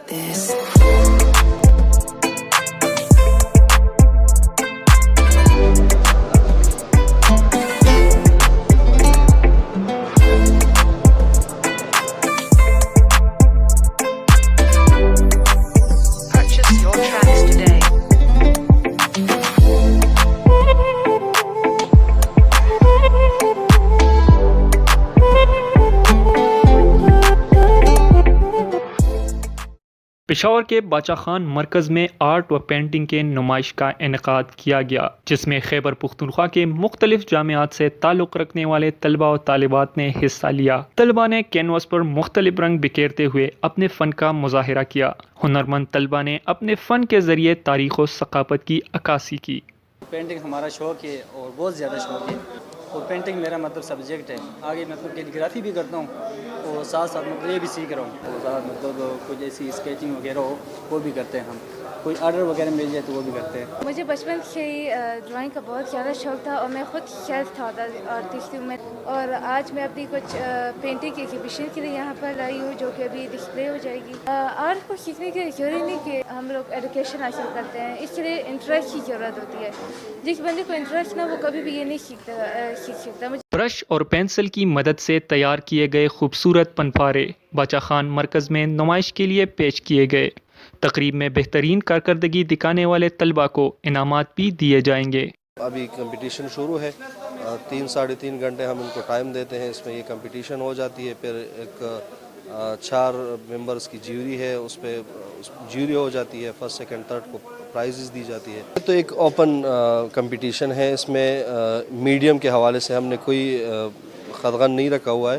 this. Purchase your tracks today. Peshawar کے باچا خان مرکز میں آرٹ و پینٹنگ کے نمائش کا انعقاد کیا گیا، جس میں خیبر پختونخوا کے مختلف جامعات سے تعلق رکھنے والے طلباء و طالبات نے حصہ لیا۔ طلباء نے کینوس پر مختلف رنگ بکھیرتے ہوئے اپنے فن کا مظاہرہ کیا۔ ہنرمند طلباء نے اپنے فن کے ذریعے تاریخ و ثقافت کی عکاسی کی۔ پینٹنگ ہمارا شوق ہے اور بہت زیادہ شوق ہے، اور پینٹنگ میرا سبجیکٹ ہے۔ آگے کیلیگرافی بھی کرتا ہوں اور ساتھ ساتھ یہ بھی سیکھ رہا ہوں، اور ساتھ کچھ ایسی اسکیچنگ وغیرہ ہو وہ بھی کرتے ہیں ہم، کوئی آرڈر وغیرہ مل جائے تو وہ بھی کرتے ہیں۔ مجھے بچپن سے ہی ڈرائنگ کا بہت زیادہ شوق تھا، اور میں خود شیف تھا آرٹسٹ ہوں میں، اور آج میں اپنی کچھ پینٹنگ کی ایگزیبیشن کے لیے یہاں پر لائی ہوں، جو کہ ابھی ڈسپلے ہو جائے گی۔ آرٹ کو سیکھنے کے لیے ضروری نہیں کہ ہم لوگ ایجوکیشن حاصل کرتے ہیں، اس کے لیے انٹرسٹ کی ضرورت ہوتی ہے۔ جس بندے کو انٹرسٹ نہ وہ کبھی بھی یہ نہیں سیکھ سکتا۔ برش اور پینسل کی مدد سے تیار کیے گئے خوبصورت پنپارے باچا خان مرکز میں نمائش کے لیے پیش کیے گئے۔ تقریب میں بہترین کارکردگی دکھانے والے طلباء کو انعامات بھی دیے جائیں گے۔ ابھی کمپٹیشن شروع ہے، 3-3.5 گھنٹے ہم ان کو ٹائم دیتے ہیں، اس میں یہ کمپٹیشن ہو جاتی ہے، پھر ایک 4 ممبرز کی جیوری ہے، اس پہ جیوری ہو جاتی ہے، فرسٹ سیکنڈ تھرڈ کو پرائزز دی جاتی ہے۔ تو ایک اوپن کمپٹیشن ہے، اس میں میڈیم کے حوالے سے ہم نے کوئی خدغن نہیں رکھا ہوا ہے،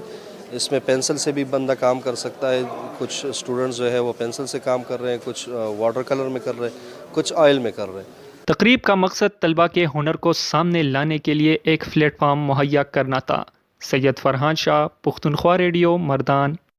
اس میں پینسل سے بھی بندہ کام کر سکتا ہے، کچھ اسٹوڈنٹس جو ہے وہ پینسل سے کام کر رہے ہیں، کچھ واٹر کلر میں کر رہے ہیں، کچھ آئل میں کر رہے ہیں۔ تقریب کا مقصد طلباء کے ہنر کو سامنے لانے کے لیے ایک پلیٹ فارم مہیا کرنا تھا۔ سید فرحان شاہ، پختونخوا ریڈیو، مردان۔